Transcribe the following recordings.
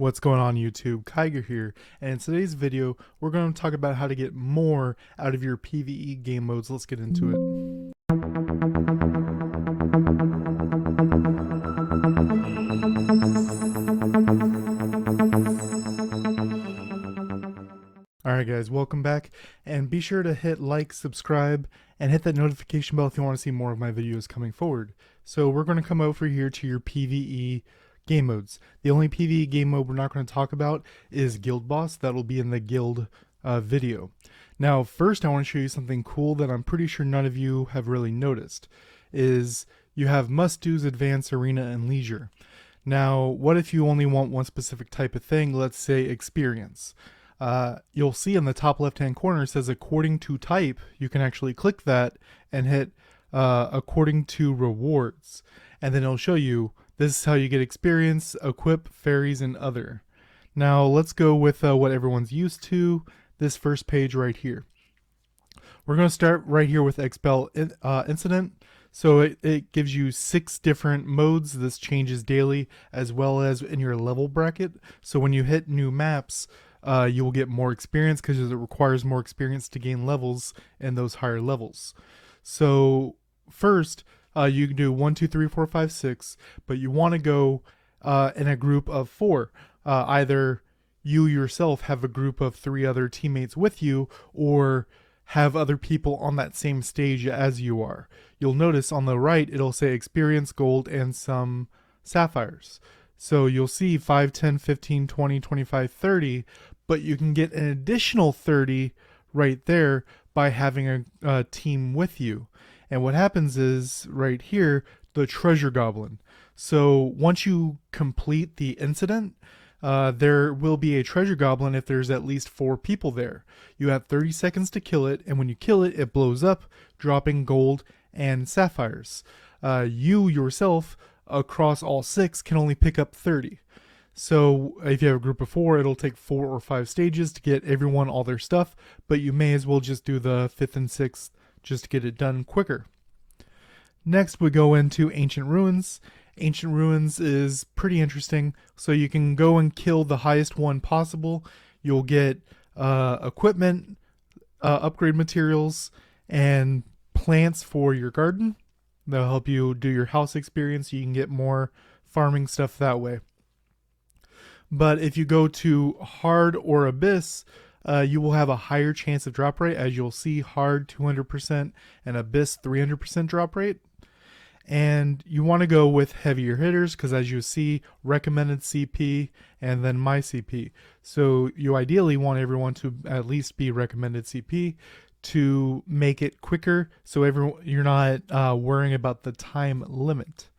What's going on YouTube? Kigerr here, and in today's video we're going to talk about how to get more out of your PvE game modes. Let's get into it. Alright guys, welcome back, and be sure to hit like, subscribe, and hit that notification bell if you want to see more of my videos coming forward. So we're going to come over here to your PvE game modes. The only PvE game mode we're not going to talk about is Guild Boss. That'll be in the guild video. Now first I want to show you something cool that I'm pretty sure none of you have really noticed, is you have must-dos, advanced, arena, and leisure. Now what if you only want one specific type of thing, let's say experience. You'll see in the top left hand corner it says according to type. You can actually click that and hit according to rewards, and then it'll show you this is how you get experience, equip, fairies, and other. Now let's go with what everyone's used to, this first page right here. We're going to start right here with Expel Incident. So it gives you 6 different modes. This changes daily as well as in your level bracket. So when you hit new maps, you will get more experience because it requires more experience to gain levels in those higher levels. So first, you can do 1, 2, 3, 4, 5, 6, but you want to go in a group of 4. Either you yourself have a group of 3 other teammates with you, or have other people on that same stage as you are. You'll notice on the right it'll say experience, gold, and some sapphires. So you'll see 5, 10, 15, 20, 25, 30, but you can get an additional 30 right there by having a team with you. And what happens is right here, the treasure goblin. So once you complete the incident, there will be a treasure goblin if there's at least 4 people there. You have 30 seconds to kill it, and when you kill it, it blows up, dropping gold and sapphires. You yourself, across all 6, can only pick up 30. So if you have a group of 4, it'll take 4 or 5 stages to get everyone all their stuff, but you may as well just do the 5th and 6th just to get it done quicker. Next we go into Ancient Ruins. Ancient Ruins is pretty interesting. So you can go and kill the highest one possible. You'll get equipment, upgrade materials, and plants for your garden. That'll help you do your house experience. You can get more farming stuff that way. But if you go to Hard or Abyss, you will have a higher chance of drop rate. As you'll see, Hard 200% and Abyss 300% drop rate. And you want to go with heavier hitters because, as you see, recommended CP and then my CP. So you ideally want everyone to at least be recommended CP to make it quicker, so you're not worrying about the time limit.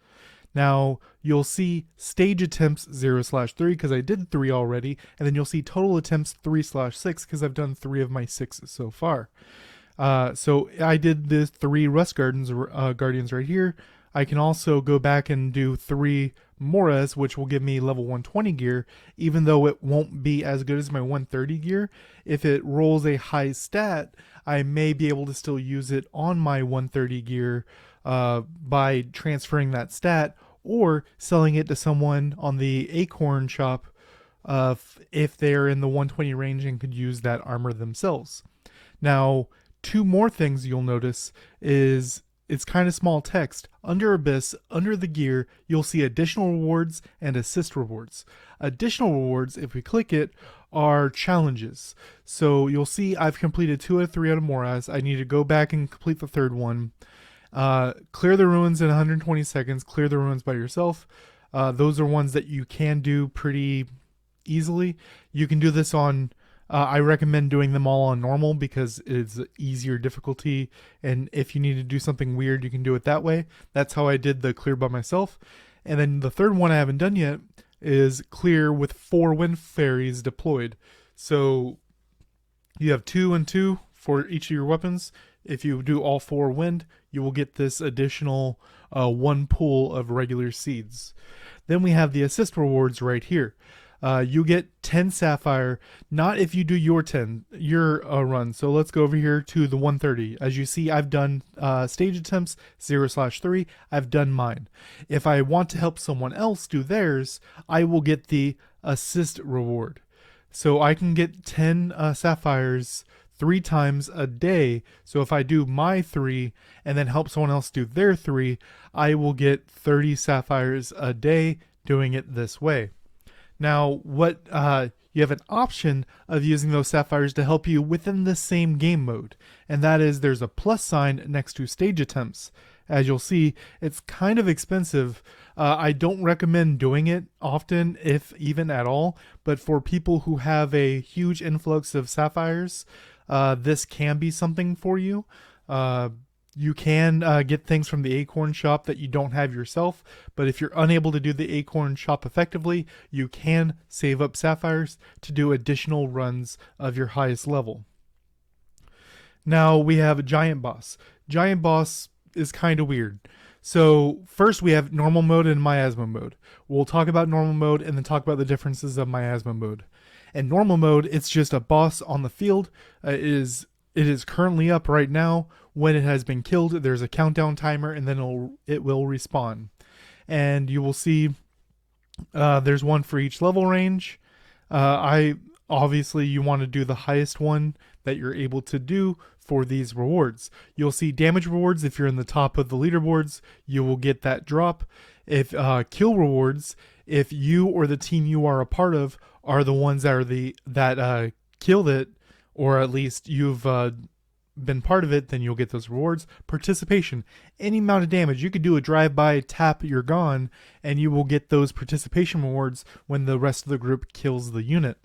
Now you'll see stage attempts 0/3 because I did 3 already, and then you'll see total attempts 3/6 because I've done 3 of my 6 so far. So I did the 3 Rust Guardians right here. I can also go back and do 3 Moras, which will give me level 120 gear, even though it won't be as good as my 130 gear. If it rolls a high stat, I may be able to still use it on my 130 gear by transferring that stat or selling it to someone on the Acorn shop if they're in the 120 range and could use that armor themselves. Now, 2 more things you'll notice is it's kind of small text. Under Abyss, under the gear, you'll see additional rewards and assist rewards. Additional rewards, if we click it, are challenges. So you'll see I've completed 2 out of 3 out of Moraz. I need to go back and complete the 3rd one. Clear the ruins in 120 seconds. Clear the ruins by yourself. Those are ones that you can do pretty easily. You can do this on I recommend doing them all on normal because it's easier difficulty, and if you need to do something weird you can do it that way. That's how I did the clear by myself. And then the 3rd one I haven't done yet is clear with 4 wind fairies deployed. So you have 2 and 2 for each of your weapons. If you do all 4 wind, you will get this additional 1 pool of regular seeds. Then we have the assist rewards right here. You get 10 sapphire, not if you do your run. So let's go over here to the 130. As you see, I've done stage attempts 0/3. I've done mine. If I want to help someone else do theirs, I will get the assist reward. So I can get 10 sapphires 3 times a day. So if I do my 3 and then help someone else do their 3, I will get 30 sapphires a day doing it this way. Now, you have an option of using those sapphires to help you within the same game mode, and that is there's a plus sign next to stage attempts. As you'll see, it's kind of expensive. I don't recommend doing it often, if even at all, but for people who have a huge influx of sapphires, this can be something for you. You can get things from the Acorn shop that you don't have yourself, but if you're unable to do the Acorn shop effectively, you can save up sapphires to do additional runs of your highest level. Now we have a giant boss. Giant boss is kind of weird. So first we have normal mode and miasma mode. We'll talk about normal mode and then talk about the differences of miasma mode. In normal mode, it's just a boss on the field. It is currently up right now. When it has been killed, there's a countdown timer, and then it will respawn. And you will see there's one for each level range. Obviously you want to do the highest one that you're able to do for these rewards. You'll see damage rewards. If you're in the top of the leaderboards, you will get that drop. If kill rewards, if you or the team you are a part of are the ones that killed it, or at least you've been part of it, then you'll get those rewards. Participation, any amount of damage. You could do a drive-by, tap, you're gone, and you will get those participation rewards when the rest of the group kills the unit.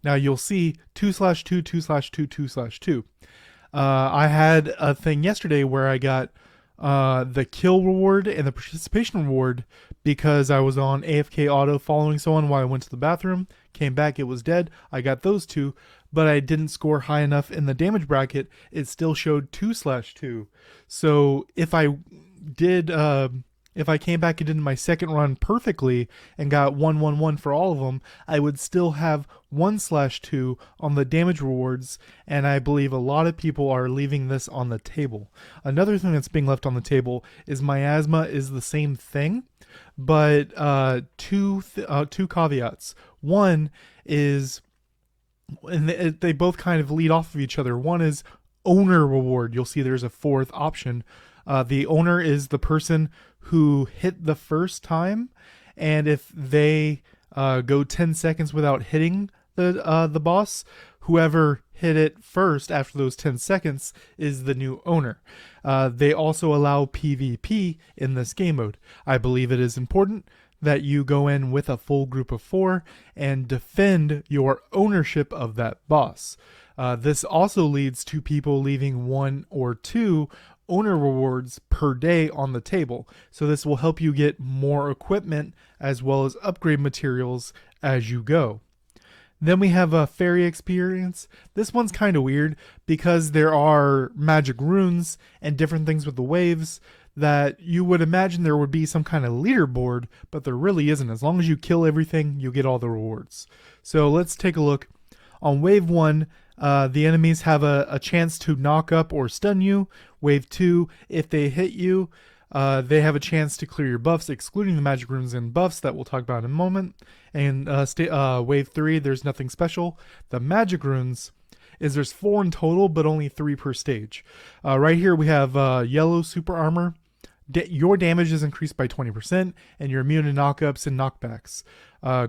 Now you'll see 2/2, 2/2, 2/2. I had a thing yesterday where I got the kill reward and the participation reward because I was on AFK auto following someone while I went to the bathroom, came back, it was dead. I got those 2, but I didn't score high enough in the damage bracket. It still showed 2/2. So if I came back and did my second run perfectly and got 1/1/1 for all of them, I would still have 1/2 on the damage rewards, and I believe a lot of people are leaving this on the table. Another thing that's being left on the table is miasma is the same thing, but two caveats. One is, and they both kind of lead off of each other. One is owner reward. You'll see there's a fourth option. The owner is the person who hit the first time, and if they go 10 seconds without hitting the boss, whoever hit it first after those 10 seconds is the new owner. They also allow PvP in this game mode. I believe it is important that you go in with a full group of 4 and defend your ownership of that boss. This also leads to people leaving 1 or 2 owner rewards per day on the table. So this will help you get more equipment as well as upgrade materials as you go. Then we have a fairy experience. This one's kind of weird because there are magic runes and different things with the waves that you would imagine there would be some kind of leaderboard, but there really isn't. As long as you kill everything, you get all the rewards. So let's take a look. On wave 1, the enemies have a chance to knock up or stun you. Wave 2, if they hit you, they have a chance to clear your buffs, excluding the magic runes and buffs that we'll talk about in a moment. And wave 3, there's nothing special. The magic runes there's 4 in total, but only 3 per stage. Right here we have yellow super armor. Your damage is increased by 20%, and you're immune to knockups and knockbacks.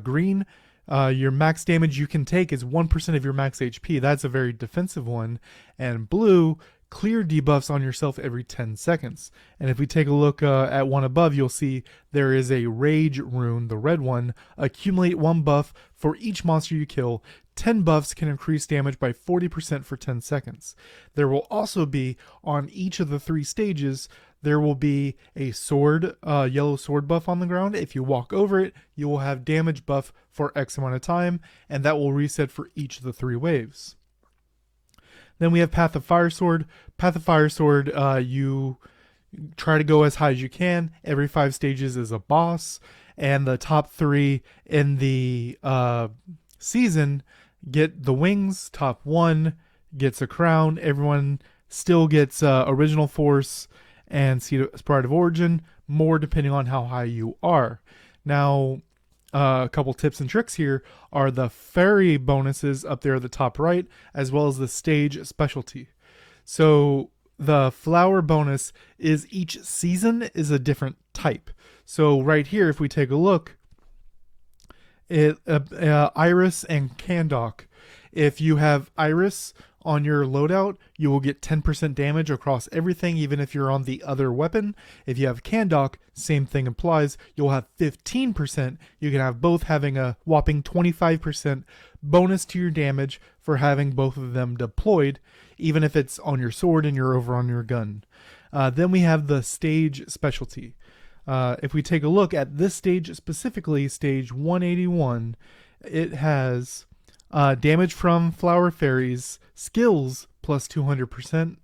Green, your max damage you can take is 1% of your max HP. That's a very defensive one. And blue, clear debuffs on yourself every 10 seconds. And if we take a look at one above, you'll see there is a rage rune, the red one. Accumulate 1 buff for each monster you kill. 10 buffs can increase damage by 40% for 10 seconds. There will also be, on each of the 3 stages, there will be a sword, yellow sword buff on the ground. If you walk over it, you will have damage buff for X amount of time, and that will reset for each of the 3 waves. Then we have Path of Fire Sword. Path of Fire Sword, you try to go as high as you can. Every 5 stages is a boss, and the top 3 in the season get the wings. Top 1 gets a crown. Everyone still gets original force and Sprite of Origin, more depending on how high you are. Now, a couple tips and tricks here are the fairy bonuses up there at the top right, as well as the stage specialty. So the flower bonus is each season is a different type. So right here, if we take a look, Iris and Candok. If you have Iris on your loadout, you will get 10% damage across everything, even if you're on the other weapon. If you have Candok, same thing applies. You'll have 15%. You can have both, having a whopping 25% bonus to your damage for having both of them deployed, even if it's on your sword and you're over on your gun. Then we have the stage specialty. If we take a look at this stage specifically, stage 181, it has damage from flower fairies, skills plus 200%.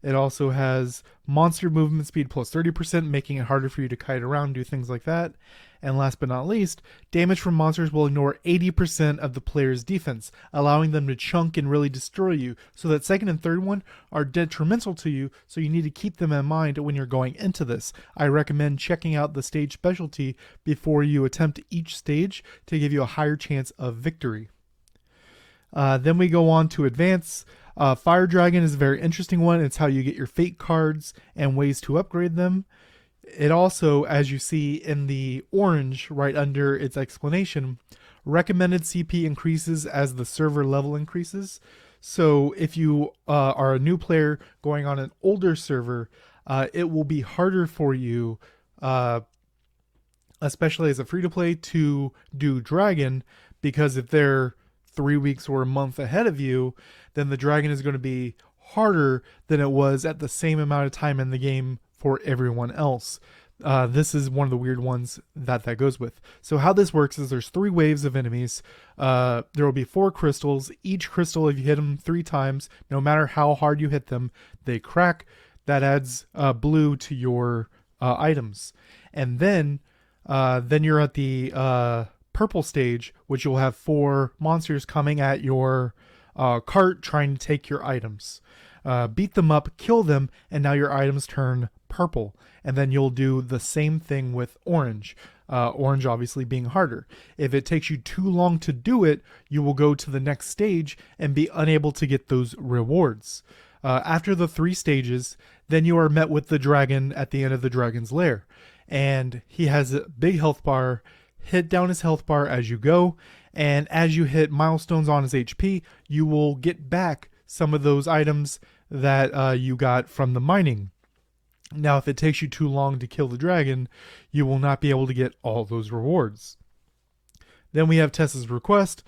It also has monster movement speed plus 30%, making it harder for you to kite around, do things like that. And last but not least, damage from monsters will ignore 80% of the player's defense, allowing them to chunk and really destroy you. So that second and third one are detrimental to you, so you need to keep them in mind when you're going into this. I recommend checking out the stage specialty before you attempt each stage to give you a higher chance of victory. Then we go on to advance. Fire Dragon is a very interesting one. It's how you get your fate cards and ways to upgrade them. It also, as you see in the orange right under its explanation, recommended CP increases as the server level increases. So if you are a new player going on an older server, it will be harder for you, especially as a free-to-play, to do Dragon, because if they're 3 weeks or a month ahead of you, then the Dragon is going to be harder than it was at the same amount of time in the game for everyone else. This is one of the weird ones that goes with. So how this works is there's 3 waves of enemies. There will be 4 crystals. Each crystal, if you hit them 3 times, no matter how hard you hit them, they crack. That adds blue to your items. And then you're at the purple stage, which you'll have 4 monsters coming at your cart trying to take your items. Beat them up, kill them, and now your items turn purple. And then you'll do the same thing with orange. Orange obviously being harder. If it takes you too long to do it, you will go to the next stage and be unable to get those rewards. After the 3 stages, then you are met with the dragon at the end of the dragon's lair. And he has a big health bar. Hit down his health bar as you go, and as you hit milestones on his HP, you will get back some of those items that you got from the mining. Now, if it takes you too long to kill the dragon, you will not be able to get all those rewards. Then we have Tessa's request.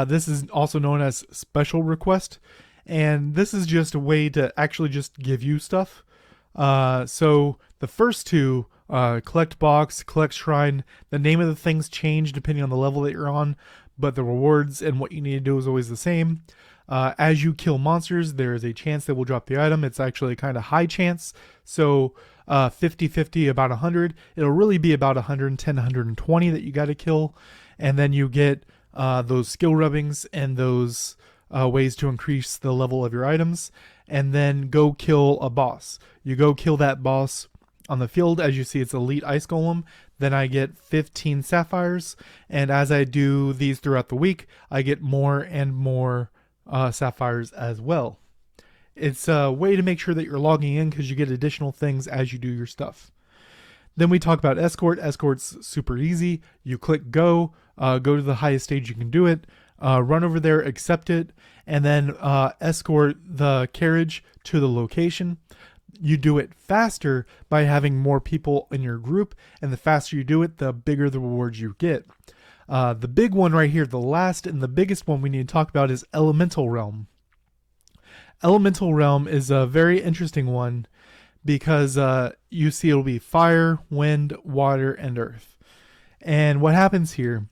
This is also known as special request, and this is just a way to actually just give you stuff. So the first 2, collect box, collect shrine, the name of the things change depending on the level that you're on, but the rewards and what you need to do is always the same. As you kill monsters, there is a chance they will drop the item. It's actually a kind of high chance. So 50-50, about 100. It'll really be about 110, 120 that you got to kill. And then you get those skill rubbings and those ways to increase the level of your items. And then go kill a boss. You go kill that boss on the field. As you see, it's Elite Ice Golem. Then I get 15 sapphires. And as I do these throughout the week, I get more and more sapphires as well. It's a way to make sure that you're logging in, because you get additional things as you do your stuff. Then we talk about escort. Escort's super easy. You click go to the highest stage you can do it, run over there, accept it, and then escort the carriage to the location. You do it faster by having more people in your group, and the faster you do it, the bigger the rewards you get. The big one right here, the last and the biggest one we need to talk about, is Elemental Realm. Elemental Realm is a very interesting one because you see it'll be fire, wind, water, and earth. And what happens here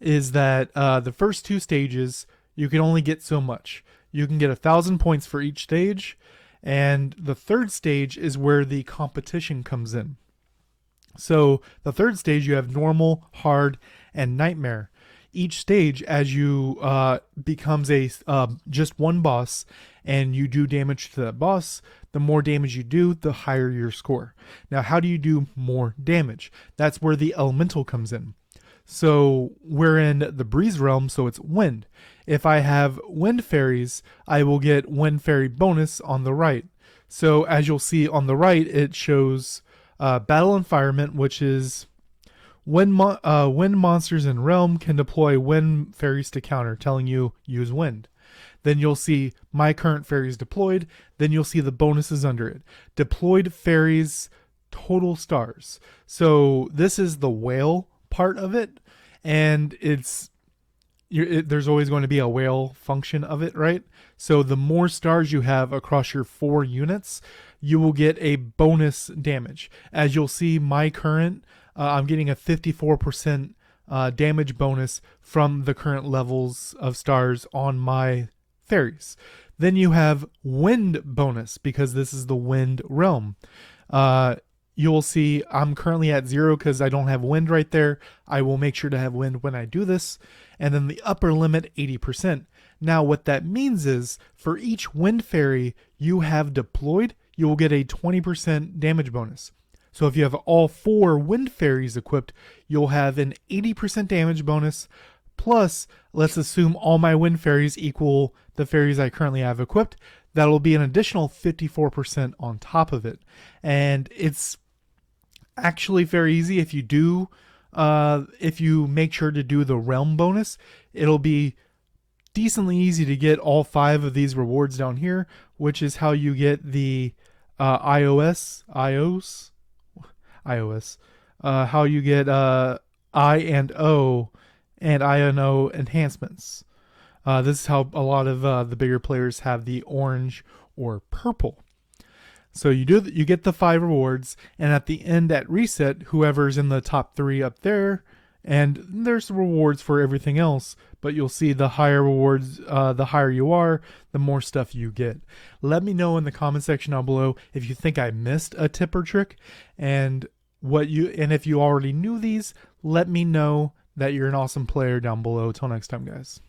is that the first 2 stages, you can only get so much. You can get 1,000 points for each stage, and the 3rd stage is where the competition comes in. So the third stage, you have normal, hard, and nightmare. Each stage, as you becomes a just one boss, and you do damage to that boss, the more damage you do, the higher your score. Now, how do you do more damage? That's where the elemental comes in. So we're in the breeze realm, so it's wind. If I have wind fairies, I will get wind fairy bonus on the right. So as you'll see on the right, it shows battle environment, which is when wind monsters in realm can deploy wind fairies to counter, telling you use wind. Then you'll see my current fairies deployed. Then you'll see the bonuses under it. Deployed fairies, total stars. So this is the whale part of it, and there's always going to be a whale function of it, right? So the more stars you have across your 4 units, you will get a bonus damage. As you'll see, my current, I'm getting a 54% damage bonus from the current levels of stars on my fairies. Then you have wind bonus, because this is the wind realm. You'll see I'm currently at 0 because I don't have wind right there. I will make sure to have wind when I do this. And then the upper limit, 80%. Now what that means is for each wind fairy you have deployed, you will get a 20% damage bonus. So if you have all 4 wind fairies equipped, you'll have an 80% damage bonus. Plus, let's assume all my wind fairies equal the fairies I currently have equipped. That'll be an additional 54% on top of it. And it's actually very easy if you make sure to do the realm bonus. It'll be decently easy to get all 5 of these rewards down here, which is how you get the iOS, how you get I and O and I and O enhancements. This is how a lot of the bigger players have the orange or purple. So you get the 5 rewards, and at the end at reset, whoever's in the top 3 up there, and there's rewards for everything else, but you'll see the higher rewards, the higher you are, the more stuff you get. Let me know in the comment section down below if you think I missed a tip or trick, and if you already knew these, let me know that you're an awesome player down below. Till next time, guys.